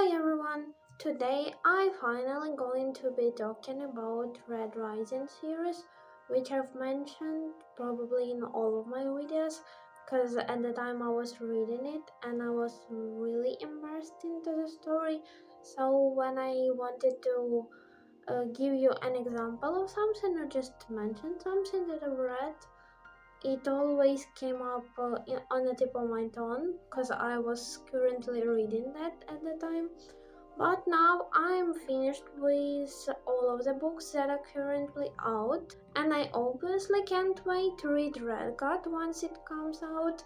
Hi everyone! Today I finally going to be talking about Red Rising series, which I've mentioned probably in all of my videos, because at the time I was reading it and I was really immersed into the story. So when I wanted to give you an example of something or just mention something that I've read, it always came up on the tip of my tongue because I was currently reading that at the time. But now I'm finished with all of the books that are currently out, and I obviously can't wait to read Red God once it comes out.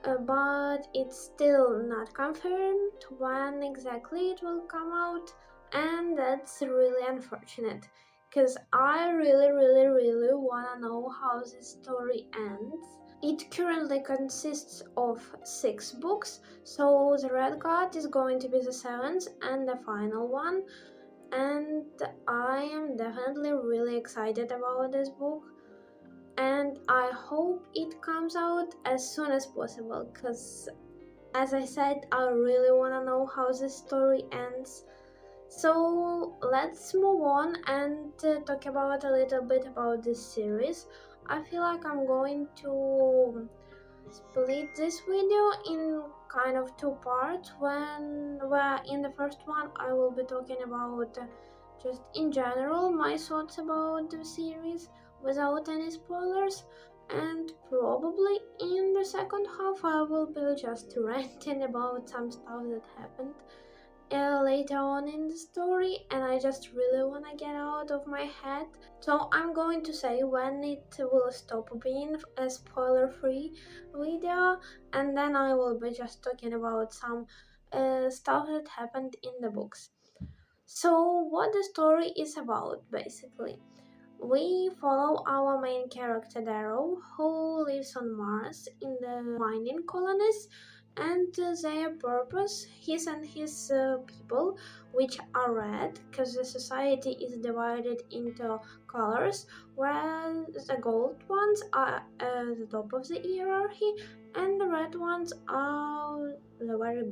But it's still not confirmed when exactly it will come out, and that's really unfortunate because I really want to know how this story ends. It currently consists of 6 books, so the Red God is going to be the 7th and the final one, and I am definitely really excited about this book, and I hope it comes out as soon as possible because, as I said, I really want to know how this story ends. So let's move on and talk about a little bit about this series. I feel like I'm going to split this video in kind of 2 parts, where in the first one I will be talking about just in general my thoughts about the series without any spoilers, and probably in the second half I will be just ranting about some stuff that happened later on in the story, and I just really want to get out of my head. So I'm going to say when it will stop being a spoiler-free video, and then I will be just talking about some stuff that happened in the books. So what the story is about, basically. We follow our main character Darrow, who lives on Mars in the mining colonies, and their purpose, his and his people, which are red, because the society is divided into colors, where the gold ones are at the top of the hierarchy, and the red ones are the very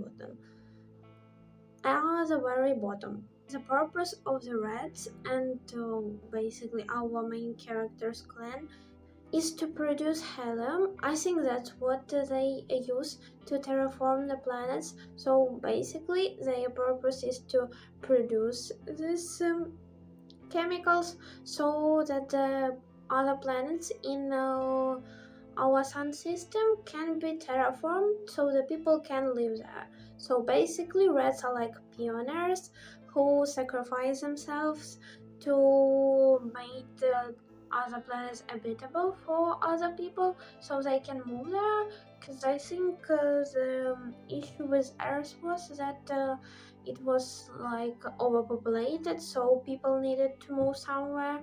bottom. The purpose of the Reds and basically our main character's clan is to produce helium. I think that's what they use to terraform the planets. So basically, their purpose is to produce these chemicals so that the other planets in our sun system can be terraformed so the people can live there. So basically, Reds are like pioneers who sacrifice themselves to make the other planets habitable for other people so they can move there. Because I think the issue with Earth was that it was like overpopulated, so people needed to move somewhere.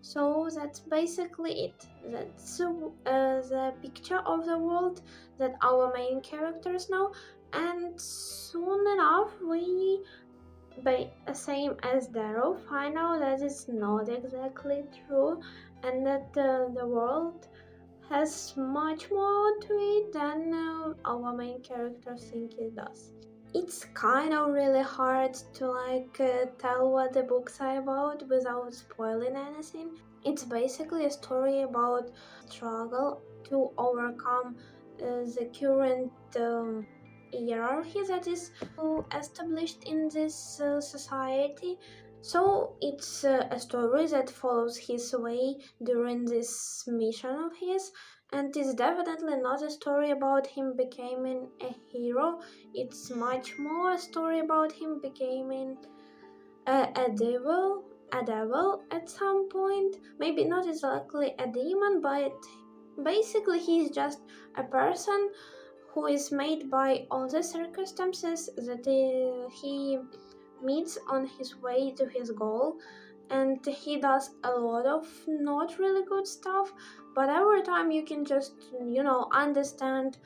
So that's basically it. That's the picture of the world that our main characters know, and soon enough we, same as Darrow, find out that it's not exactly true, and that the world has much more to it than our main characters think it does. It's kind of really hard to tell what the books are about without spoiling anything. It's basically a story about struggle to overcome the current hierarchy that is established in this society. So it's a story that follows his way during this mission of his, and it's definitely not a story about him becoming a hero. It's much more a story about him becoming a devil at some point. Maybe not exactly a demon, but basically he's just a person who is made by all the circumstances that he meets on his way to his goal, and he does a lot of not really good stuff, but every time you can just understand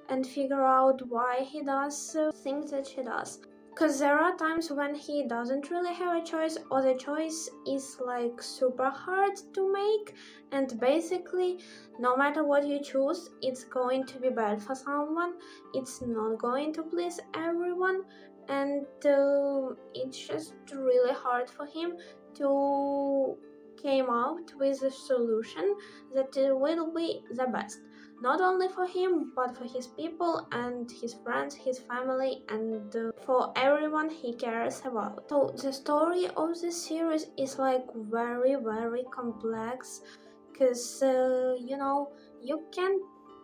and figure out why he does things that he does. Because there are times when he doesn't really have a choice, or the choice is like super hard to make, and basically no matter what you choose, it's going to be bad for someone, it's not going to please everyone, and it's just really hard for him to came out with a solution that will be the best, not only for him but for his people and his friends, his family, and for everyone he cares about. So the story of this series is like very very complex, because you can,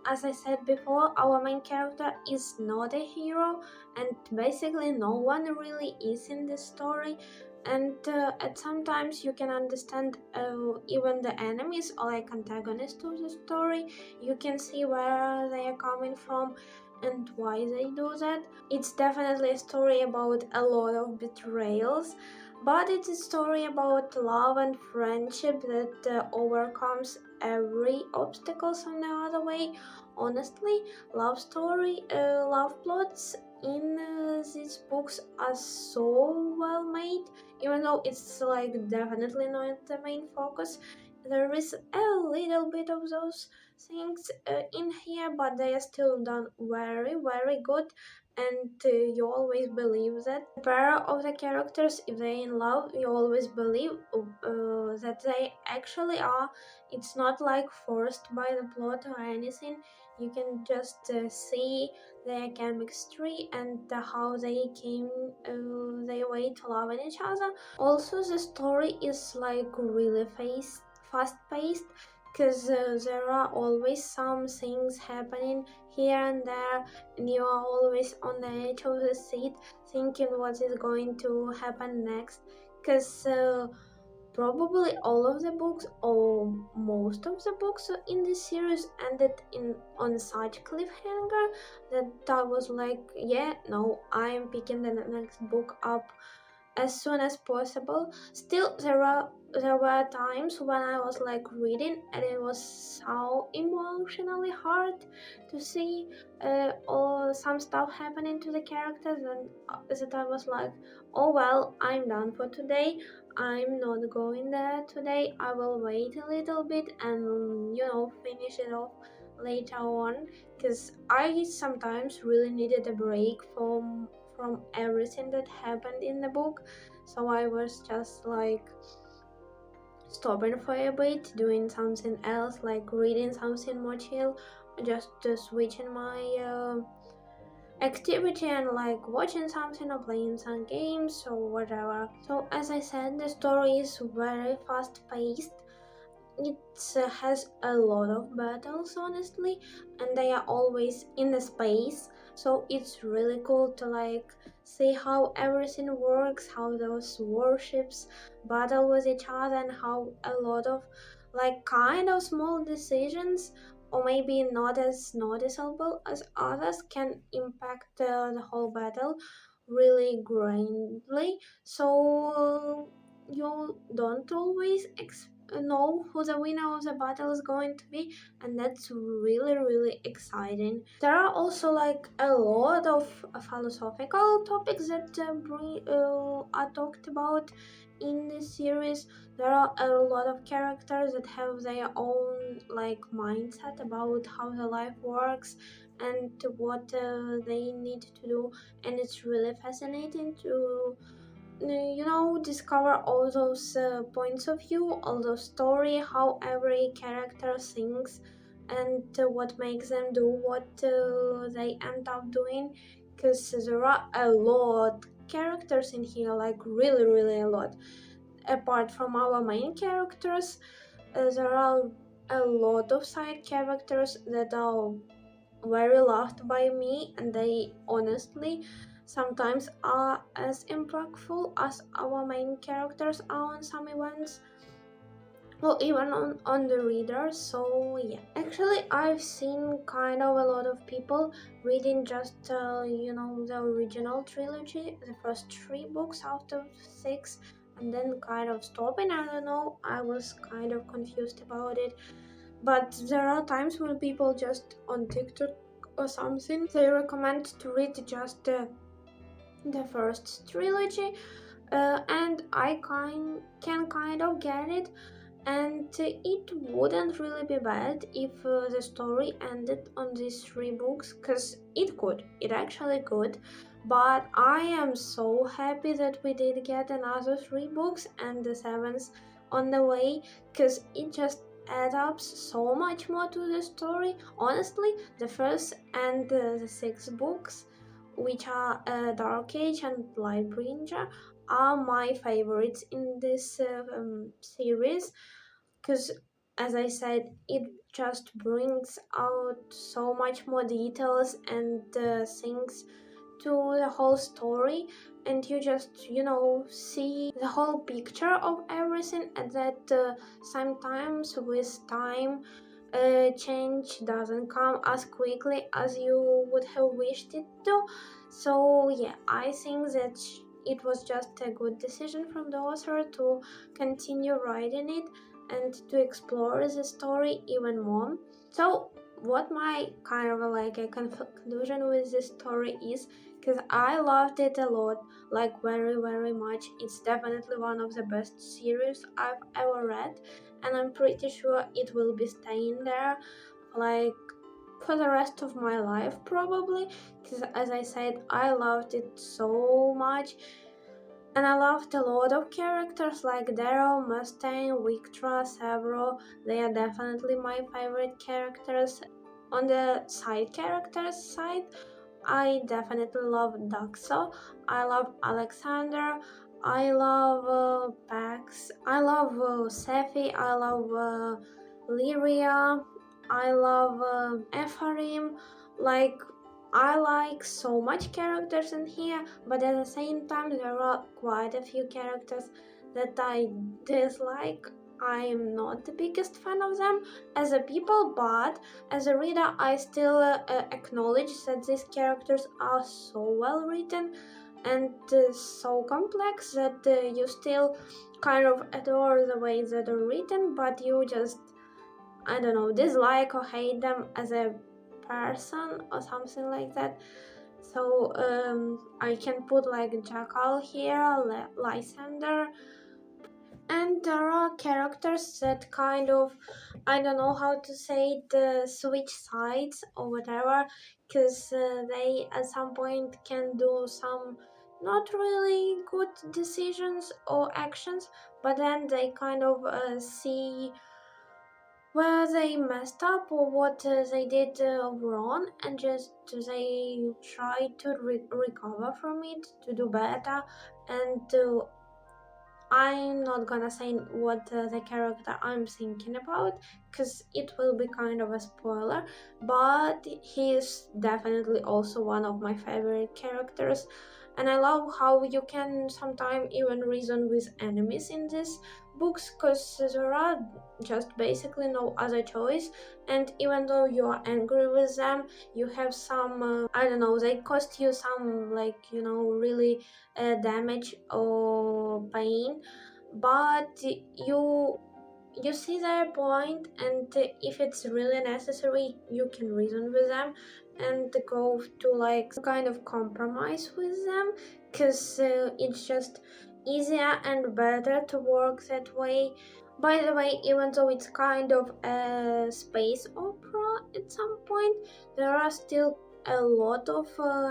as I said before, our main character is not a hero, and basically no one really is in this story. And at sometimes you can understand even the enemies or like antagonists of the story. You can see where they are coming from and why they do that. It's definitely a story about a lot of betrayals, but it's a story about love and friendship that overcomes every obstacles on the other way. Honestly, love plots in these books are so well made, even though it's like definitely not the main focus. There is a little bit of those things in here, but they are still done very very good, and you always believe that the pair of the characters, if they're in love, you always believe that they actually are. It's not like forced by the plot or anything. You can just see their chemistry and how they came their way to loving each other. Also, the story is like really fast paced, because there are always some things happening here and there, and you are always on the edge of the seat thinking what is going to happen next, because probably all of the books or most of the books in this series ended in on such cliffhanger that I was like, yeah, no, I am picking the next book up as soon as possible. Still, there were times when I was like reading, and it was so emotionally hard to see all some stuff happening to the characters, and that I was like, oh well, I'm done for today. I'm not going there today. I will wait a little bit and finish it off later on, because I sometimes really needed a break from everything that happened in the book. So I was just like stopping for a bit, doing something else, like reading something more chill, just switching my activity and like watching something or playing some games or whatever. So as I said, the story is very fast paced. It has a lot of battles, honestly, and they are always in the space, so it's really cool to like see how everything works, how those warships battle with each other, and how a lot of like kind of small decisions, or maybe not as noticeable as others, can impact the whole battle really greatly. So you don't always know who the winner of the battle is going to be, and that's really really exciting. There are also like a lot of philosophical topics that are talked about in this series. There are a lot of characters that have their own like mindset about how the life works and what they need to do, and it's really fascinating to discover all those points of view, all those story, how every character thinks, and what makes them do what they end up doing, because there are a lot characters in here, like really really a lot. Apart from our main characters, there are a lot of side characters that are very loved by me, and they honestly sometimes are as impactful as our main characters are on some events, or even on the reader. So yeah, actually I've seen kind of a lot of people reading just the original trilogy, the first 3 books out of 6, and then kind of stopping. I don't know, I was kind of confused about it. But there are times when people just on TikTok or something, they recommend to read just the first trilogy, and I can kind of get it, and it wouldn't really be bad if the story ended on these 3 books, because it actually could, But I am so happy that we did get another 3 books and the seventh on the way, because it just adds up so much more to the story. Honestly, the first and the 6 books, which are Dark Age and Light Bringer, are my favorites in this series, because as I said, it just brings out so much more details and things to the whole story, and you just see the whole picture of everything, and that sometimes with time change doesn't come as quickly as you would have wished it to. So yeah, I think that it was just a good decision from the author to continue writing it and to explore the story even more. So what my kind of like a conclusion with this story is, because I loved it a lot, like very very much. It's definitely one of the best series I've ever read, and I'm pretty sure it will be staying there like for the rest of my life probably, because as I said, I loved it so much. And I loved a lot of characters like Daryl, Mustang, Victra, Severo. They are definitely my favorite characters. On the side characters side, I definitely love Daxo. I love Alexander. I love Pax. I love Sephi. I love Lyria. I love Ephraim. Like, I like so much characters in here, but at the same time, there are quite a few characters that I dislike. I am not the biggest fan of them as a people, but as a reader, I still acknowledge that these characters are so well written and so complex that you still kind of adore the way that they're written, but you just, I don't know, dislike or hate them as a person or something like that. So I can put like Jackal here, Lysander, and there are characters that kind of, I don't know how to say it, switch sides or whatever, because they at some point can do some not really good decisions or actions, but then they kind of see where they messed up or what they did wrong, and just they try to recover from it to do better. And I'm not gonna say what the character I'm thinking about, because it will be kind of a spoiler, but he is definitely also one of my favorite characters. And I love how you can sometimes even reason with enemies in these books, because there are just basically no other choice, and even though you are angry with them, you have some I don't know, they cost you some, like, really damage or pain, but you see their point, and if it's really necessary, you can reason with them and go to like some kind of compromise with them, because it's just easier and better to work that way. By the way, even though it's kind of a space opera at some point, there are still a lot of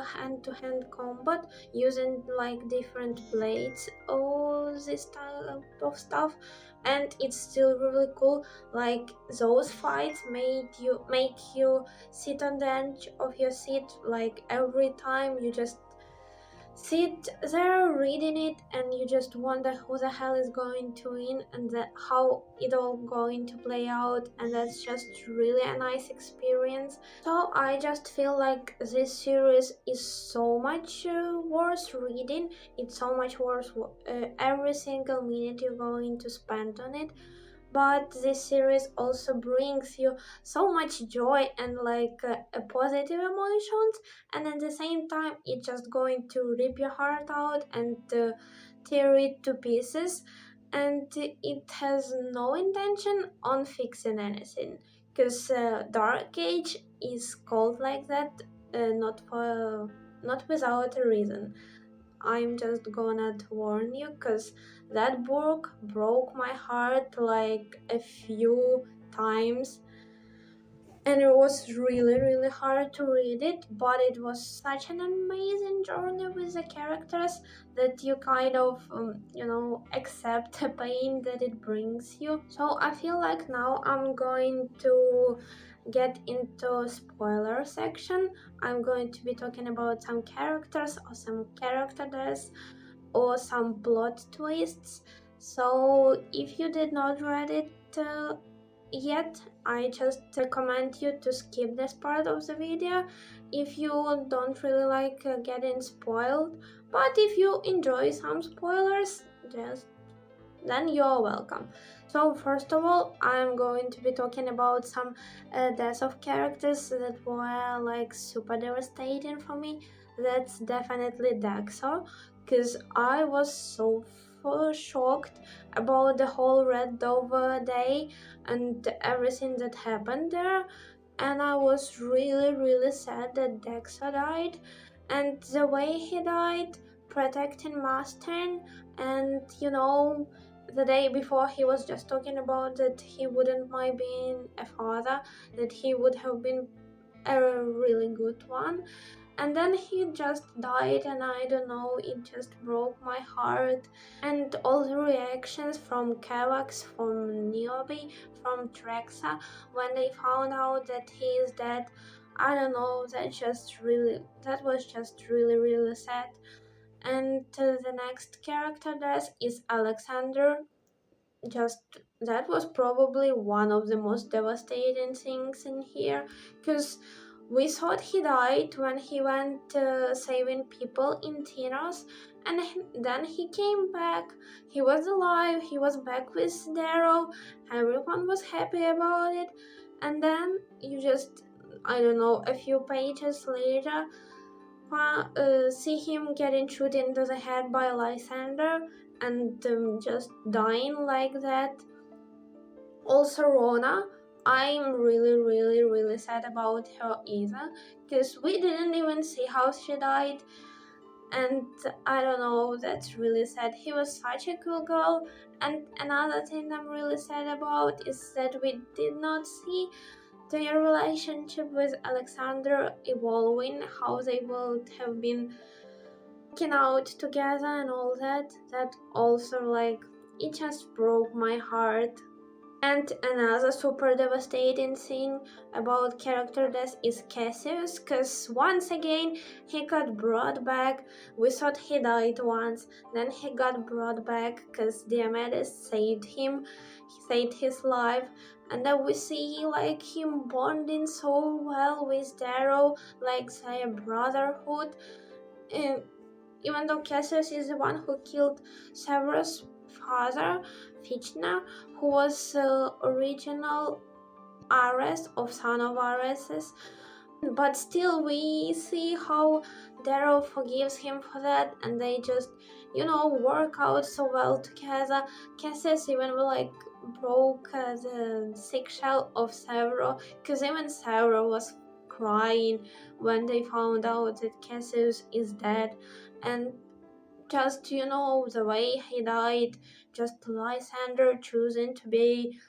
hand-to-hand combat using like different blades or this type of stuff, and it's still really cool. Like, those fights make you sit on the edge of your seat, like every time you just sit there reading it, and you just wonder who the hell is going to win and how it all going to play out, and that's just really a nice experience. So I just feel like this series is so much worth reading. It's so much worth every single minute you're going to spend on it. But this series also brings you so much joy and like a positive emotions, and at the same time it's just going to rip your heart out and tear it to pieces, and it has no intention on fixing anything, because Dark Age is called like that, not without a reason. I'm just gonna warn you, because that book broke my heart like a few times, and it was really hard to read it, but it was such an amazing journey with the characters that you kind of accept the pain that it brings you. So I feel like now I'm going to get into spoiler section. I'm going to be talking about some characters or some character deaths or some plot twists. So if you did not read it yet, I just recommend you to skip this part of the video if you don't really like getting spoiled. But if you enjoy some spoilers, then you're welcome. So first of all, I'm going to be talking about some deaths of characters that were like super devastating for me. That's definitely Dexter, because I was so shocked about the whole Red Dover day and everything that happened there, and I was really sad that Dexter died, and the way he died protecting Mustang, and the day before he was just talking about that he wouldn't mind being a father, that he would have been a really good one, and then he just died, and I don't know, it just broke my heart. And all the reactions from Kavax, from Niobe, from Trexa when they found out that he is dead, I don't know, that was just really sad. And the next character death is Alexander. Just that was probably one of the most devastating things in here, because we thought he died when he went saving people in Tinos, and then he came back. He was alive, he was back with Darrow, everyone was happy about it, and then you just, I don't know, a few pages later see him getting shot into the head by Lysander and just dying like that. Also Rona, I'm really sad about her either, because we didn't even see how she died, and I don't know, that's really sad. He was such a cool girl. And another thing I'm really sad about is that we did not see their relationship with Alexander evolving, how they would have been working out together and all that. That also, like, it just broke my heart. And another super devastating thing about character death is Cassius, because once again he got brought back. We thought he died once, then he got brought back because Diomedes saved him, he saved his life, and then we see like him bonding so well with Darrow, like their brotherhood. And even though Cassius is the one who killed Severus' father, Fichna, who was original Ares of Son of Areses, but still we see how Darrow forgives him for that, and they just, work out so well together. Cassius even like broke the sick shell of Severus, because even Severus was crying when they found out that Cassius is dead. And just, the way he died, just Lysander choosing to be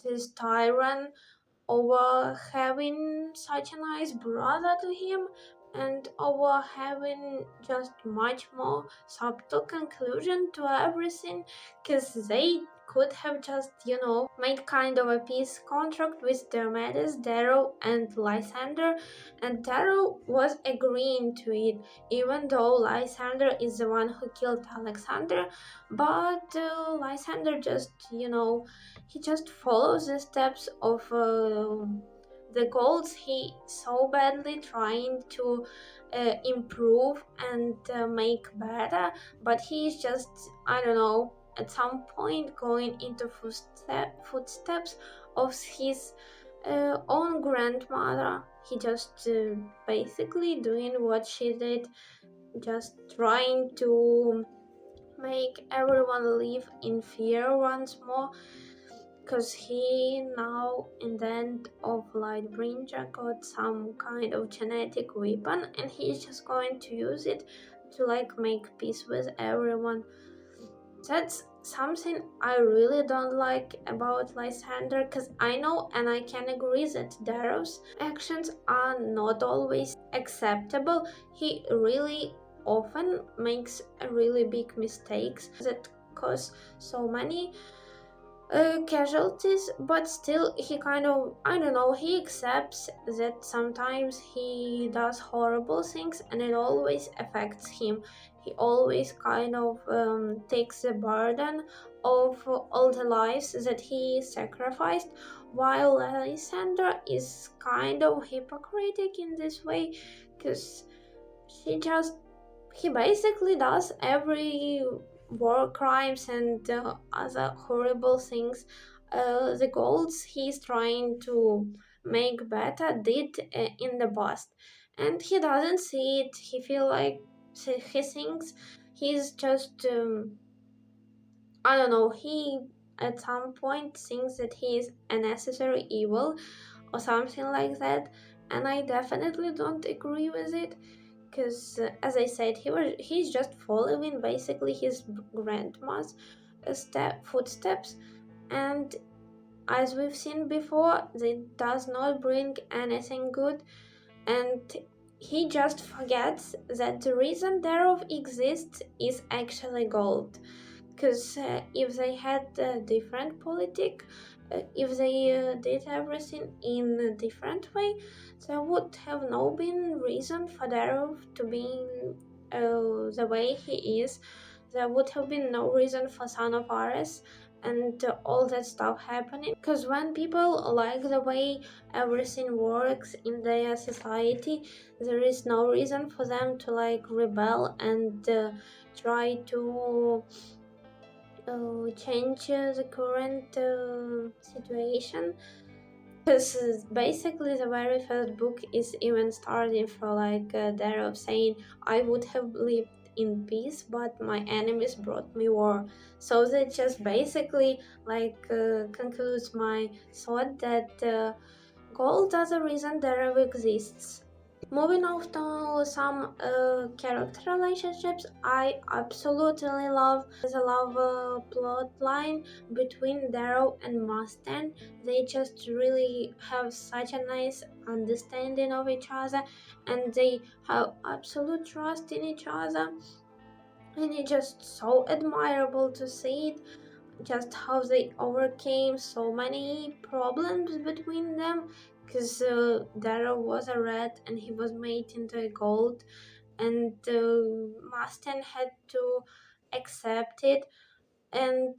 this tyrant over having such a nice brother to him, and over having just much more subtle conclusion to everything, because they could have just, made kind of a peace contract with Diomedes, Darrow, and Lysander, and Darrow was agreeing to it, even though Lysander is the one who killed Alexander. But Lysander just, he just follows the steps of the goals he so badly trying to improve and make better, but he's just, I don't know, at some point going into footsteps of his own grandmother. He just basically doing what she did, just trying to make everyone live in fear once more, because he now in the end of Lightbringer got some kind of genetic weapon, and he's just going to use it to like make peace with everyone. That's something I really don't like about Lysander, because I know and I can agree that Darrow's actions are not always acceptable. He really often makes really big mistakes that cause so many casualties, but still he kind of, I don't know, he accepts that sometimes he does horrible things and it always affects him. He always kind of takes the burden of all the lives that he sacrificed, while Alexander is kind of hypocritic in this way, because she just he basically does every war crimes and other horrible things. The goals he's trying to make better did in the past, and he doesn't see it. He feel like he thinks he's just I don't know. He at some point thinks that he is a necessary evil or something like that, and I definitely don't agree with it, because as I said, he's just following basically his grandma's footsteps, and as we've seen before, it does not bring anything good, and he just forgets that the reason thereof exists is actually gold. Because if they had a different politic, if they did everything in a different way, there would have no been reason for Darrow to be the way he is. There would have been no reason for Son of Ares and all that stuff happening. Because when people like the way everything works in their society, there is no reason for them to like rebel and try to change the current situation, because basically the very first book is even starting for like Darrow saying, I would have lived in peace but my enemies brought me war. So that just basically like concludes my thought that gold as a reason Darrow exists. Moving on to some character relationships, I absolutely love the love plot line between Darrow and Mustang. They just really have such a nice understanding of each other, and they have absolute trust in each other. And it's just so admirable to see it, just how they overcame so many problems between them, because Darrow was a red and he was made into a gold, and Mustang had to accept it. And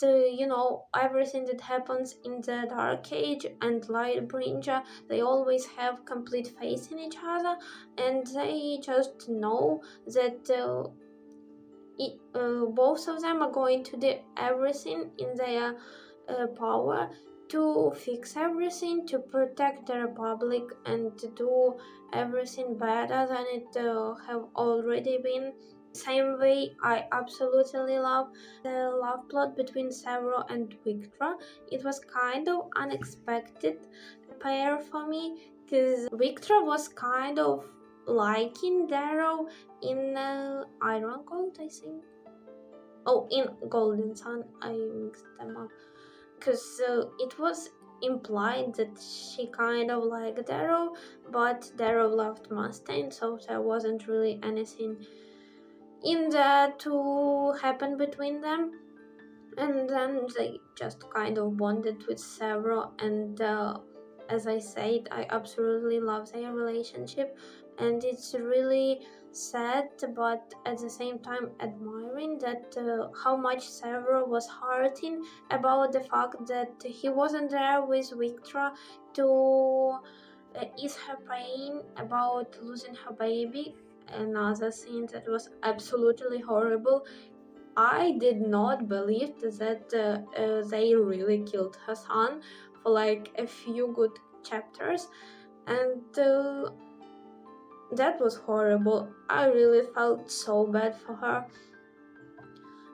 everything that happens in the Dark Age and Lightbringer, they always have complete faith in each other, and they just know that both of them are going to do everything in their power to fix everything, to protect the Republic, and to do everything better than it have already been. Same way, I absolutely love the love plot between Severo and Victra. It was kind of unexpected pair for me, because Victra was kind of liking Darrow in Iron Gold, I think. Oh, in Golden Sun, I mixed them up. Because it was implied that she kind of liked Darrow, but Darrow loved Mustang, so there wasn't really anything in there to happen between them. And then they just kind of bonded with Severo, and as I said, I absolutely love their relationship, and it's really sad but at the same time admiring that how much Severo was hurting about the fact that he wasn't there with Victra to ease her pain about losing her baby. Another thing that was absolutely horrible. I did not believe that they really killed her son for like a few good chapters, and that was horrible. I really felt so bad for her.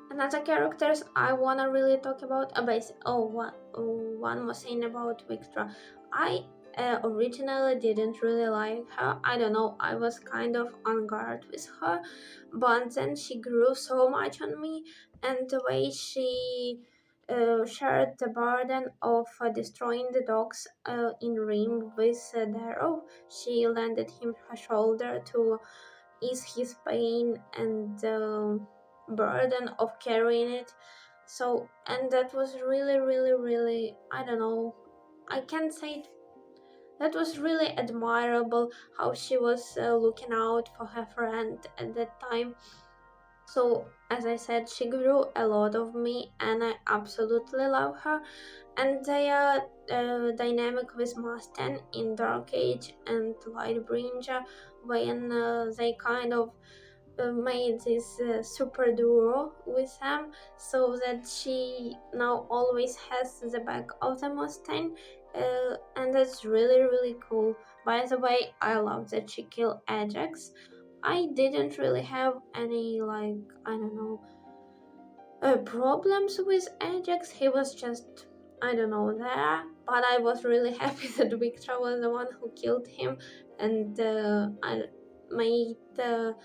Another characters I wanna really talk about. One more thing about Victra. I originally didn't really like her. I don't know, I was kind of on guard with her, but then she grew so much on me, and the way she shared the burden of destroying the dogs in Rim with Darrow. She lended him her shoulder to ease his pain and the burden of carrying it. So, and that was really, really, really, I don't know, I can't say it. That was really admirable how she was looking out for her friend at that time. So, as I said, she grew a lot of me, and I absolutely love her. And their dynamic with Mustang in Dark Age and Lightbringer, when they kind of made this super duo with them, so that she now always has the back of the Mustang, and that's really really cool. By the way, I love that she killed Ajax. I didn't really have any, like, I don't know, problems with Ajax. He was just, I don't know, there. But I was really happy that Victor was the one who killed him, and I made the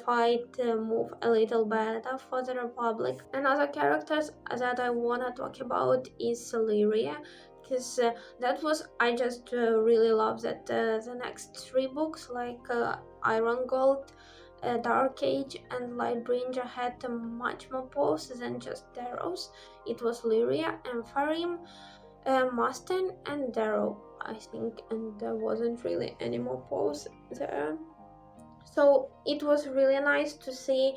fight move a little better for the Republic. Another characters that I wanna talk about is Lyria, because that was, I just really love that the next three books, like Iron Gold, Dark Age, and Lightbringer, had much more poses than just Darrows. It was Lyria, Ampharim, Mustang, and Darrow, I think, and there wasn't really any more pose there. So it was really nice to see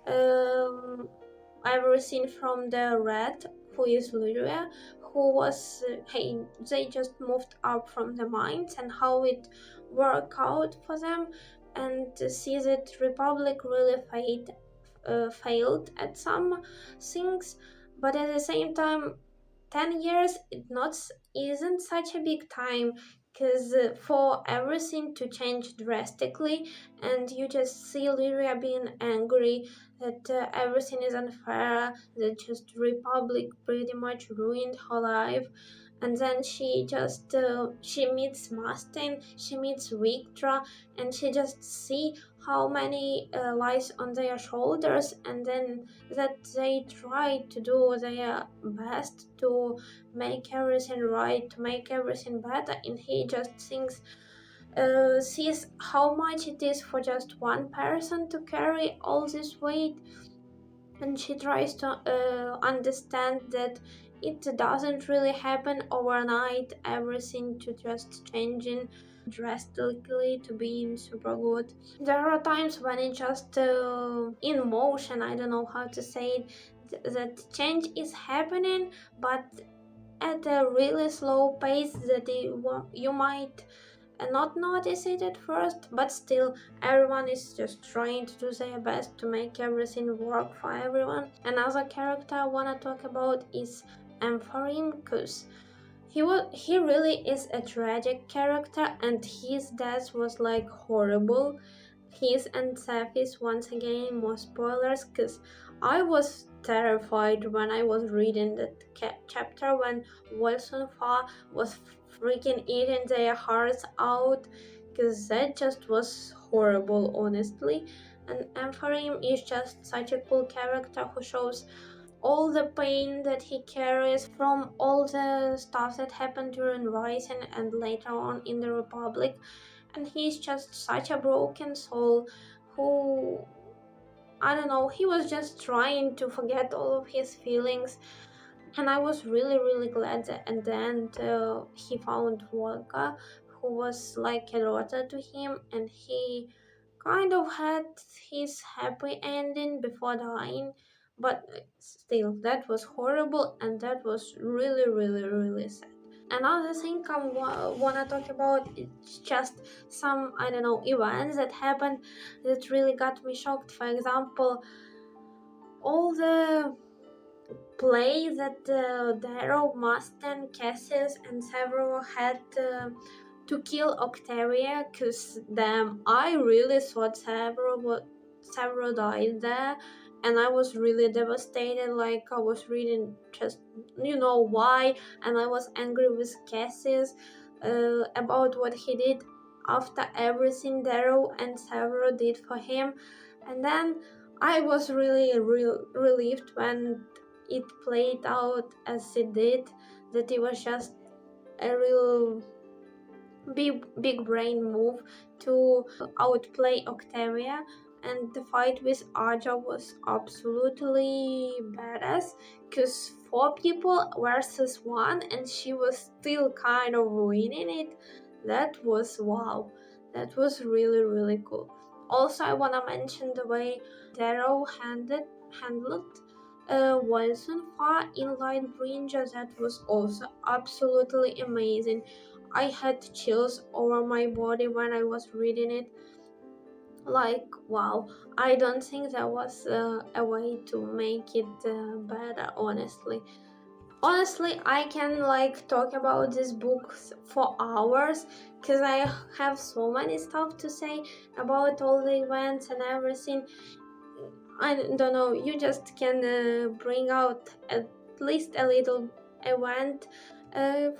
um, everything from the Red, who is Lyria, who was, hey, they just moved up from the mines, and how it worked out for them, and to see that Republic really failed at some things, but at the same time 10 years isn't such a big time, because for everything to change drastically, and you just see Lyria being angry that everything is unfair, that just Republic pretty much ruined her life. And then she just she meets Mustang, she meets Victra, and she just see how many lies on their shoulders, and then that they try to do their best to make everything right, to make everything better, and he just thinks, sees how much it is for just one person to carry all this weight, and she tries to understand that it doesn't really happen overnight, everything to just changing drastically to being super good. There are times when it just in motion, I don't know how to say it, that change is happening, but at a really slow pace that you might not notice it at first, but still everyone is just trying to do their best to make everything work for everyone. Another character I want to talk about is Ampharim, because he really is a tragic character, and his death was like horrible. His and Safi's, once again, more spoilers, because I was terrified when I was reading that chapter when Wolfsonfa was freaking eating their hearts out, because that just was horrible, honestly. And Ampharim is just such a cool character who shows all the pain that he carries from all the stuff that happened during Rising and later on in the Republic. And he's just such a broken soul who, I don't know, he was just trying to forget all of his feelings. And I was really, really glad that at the end he found Volga, who was like a daughter to him, and he kind of had his happy ending before dying. But still, that was horrible, and that was really, really, really sad. Another thing I wanna talk about is just some, I don't know, events that happened that really got me shocked. For example, all the play that Darrow, Mustang, Cassius, and several had to kill Octavia, because damn, I really thought several died there, and I was really devastated. Like, I was reading just, you know why, and I was angry with Cassius. about what he did after everything Darrow and Severo did for him. And then I was really relieved when it played out as it did, that it was just a real big brain move to outplay Octavia, and the fight with Aja was absolutely badass, because four people versus one and she was still kind of winning it. That was wow. That was really cool. Also, I wanna mention the way Darrow handled Wilson far in Lightbringer. That was also absolutely amazing. I had chills over my body when I was reading it. Like, wow, I don't think there was a way to make it better, honestly. Honestly, I can like talk about this book for hours, because I have so many stuff to say about all the events and everything. I don't know, you just can bring out at least a little event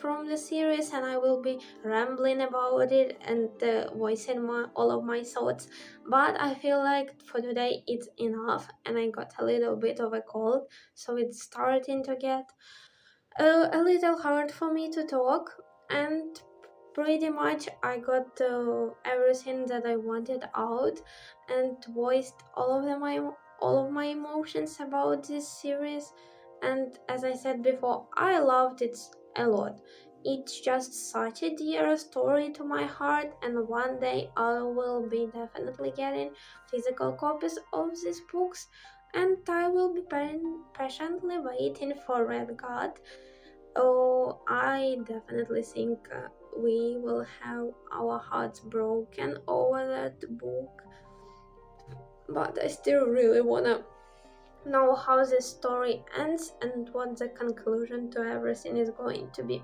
from the series, and I will be rambling about it and voicing all of my thoughts. But I feel like for today it's enough, and I got a little bit of a cold, so it's starting to get a little hard for me to talk, and pretty much I got everything that I wanted out and voiced all of my emotions about this series. And as I said before, I loved it a lot. It's just such a dear story to my heart, and one day I will be definitely getting physical copies of these books, and I will be patiently waiting for Red God. Oh, I definitely think we will have our hearts broken over that book, but I still really wanna know how the story ends and what the conclusion to everything is going to be.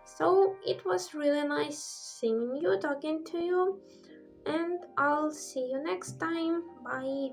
So it was really nice seeing you, talking to you, and I'll see you next time. Bye.